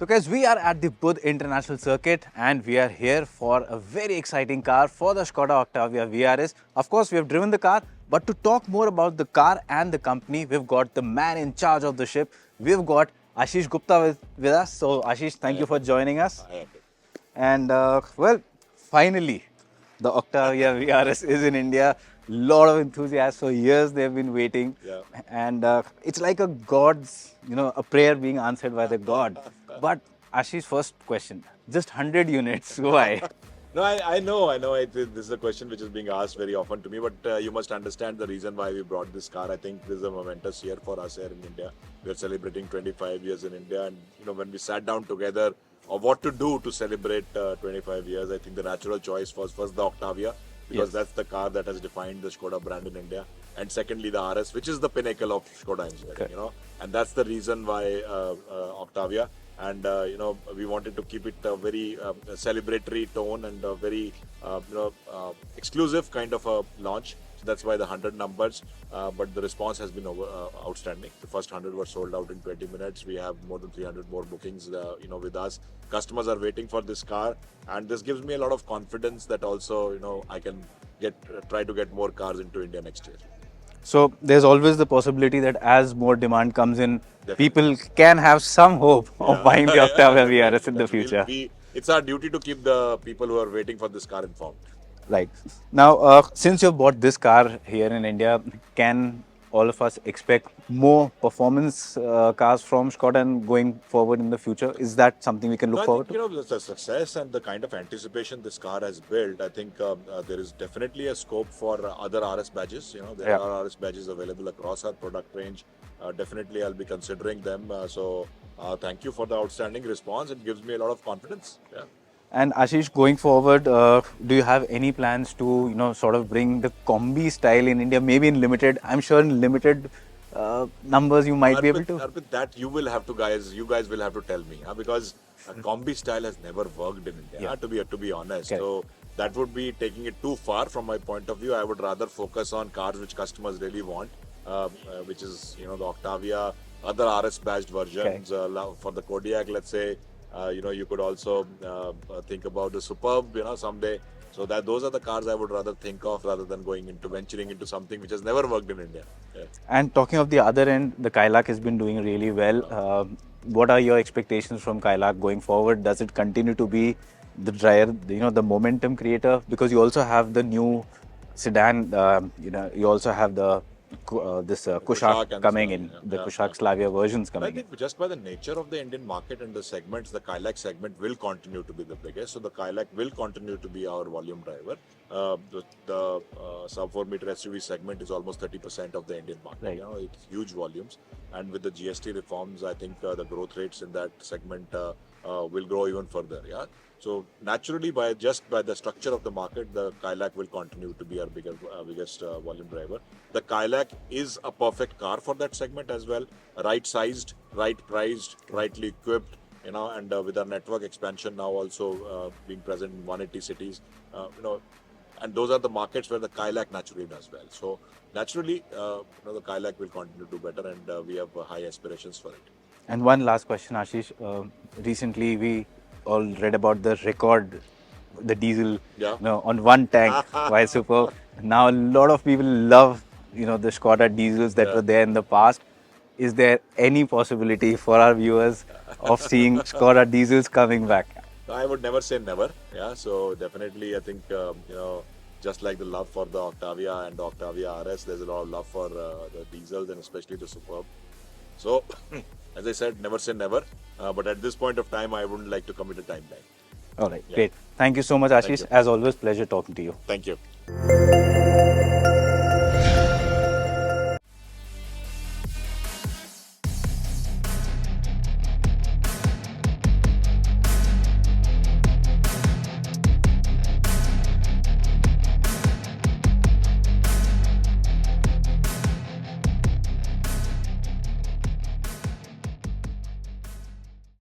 Because we are at the Budh International Circuit and we are here for a very exciting car for the Skoda Octavia VRS. Of course, we have driven the car, but to talk more about the car and the company, we've got the man in charge of the ship. We've got Ashish Gupta with us. So, Ashish, thank you for joining us. And well, finally, the Octavia VRS is in India. Lot of enthusiasts for years they've been waiting, and it's like a god's, a prayer being answered by the god. But Ashish, first question: just 100 units, why? No, I know. This is a question which is being asked very often to me, but you must understand the reason why we brought this car. I think this is a momentous year for us here in India. We are celebrating 25 years in India, and when we sat down together of what to do to celebrate 25 years, I think the natural choice was first the Octavia, because that's the car that has defined the Skoda brand in India, and secondly the RS, which is the pinnacle of Skoda engineering. And that's the reason why Octavia. And we wanted to keep it a very celebratory tone and a very exclusive kind of a launch. So that's why the 100 numbers, but the response has been outstanding. The first 100 were sold out in 20 minutes. We have more than 300 more bookings with us. Customers are waiting for this car, and this gives me a lot of confidence that also I can try to get more cars into India next year. So there's always the possibility that as more demand comes in, people can have some hope of buying the Octavia VRS in the future. It's our duty to keep the people who are waiting for this car informed. Right. Now, since you've bought this car here in India, can all of us expect more performance cars from Skoda and going forward in the future? Is that something we can look forward to? The success and the kind of anticipation this car has built, I think there is definitely a scope for other RS badges. There are RS badges available across our product range. Definitely, I'll be considering them. So, thank you for the outstanding response. It gives me a lot of confidence. Yeah. And Ashish, going forward, do you have any plans to, sort of bring the combi style in India, maybe in limited? I'm sure in limited numbers you might be able to. Arpit, that you guys will have to tell me, because a combi style has never worked in India. To be honest, so that would be taking it too far from my point of view. I would rather focus on cars which customers really want, which is the Octavia, other RS badged versions. For the Kodiaq, let's say. You could also think about the Superb, someday. So those are the cars I would rather think of rather than venturing into something which has never worked in India. Yeah. And talking of the other end, the Kailak has been doing really well. What are your expectations from Kailak going forward? Does it continue to be the driver, the momentum creator? Because you also have the new sedan, you also have the Kushaq coming in, the Kushaq Slavia versions coming in. I think just by the nature of the Indian market and the segments, the Kailak segment will continue to be the biggest. So the Kailak will continue to be our volume driver. The sub 4 meter SUV segment is almost 30% of the Indian market. Right. It's huge volumes, and with the GST reforms, I think the growth rates in that segment will grow even further. Yeah. So naturally, by the structure of the market, the Kailak will continue to be our biggest volume driver. The Kailak is a perfect car for that segment as well. Right sized, right priced, rightly equipped. And with our network expansion now also being present in 180 cities, and those are the markets where the Kailak naturally does well. So naturally, the Kailak will continue to do better, and we have high aspirations for it. And one last question, Ashish. Recently, we all read about the record, the diesel, on one tank by Superb. Now, a lot of people love, the Skoda diesels that were there in the past. Is there any possibility for our viewers of seeing Skoda diesels coming back? I would never say never. Yeah. So definitely, I think just like the love for the Octavia and the Octavia RS, there's a lot of love for the diesels and especially the Superb. So, as I said, never say never. But at this point of time, I wouldn't like to commit a timeline. All right, great. Thank you so much, Ashish. As always, pleasure talking to you. Thank you.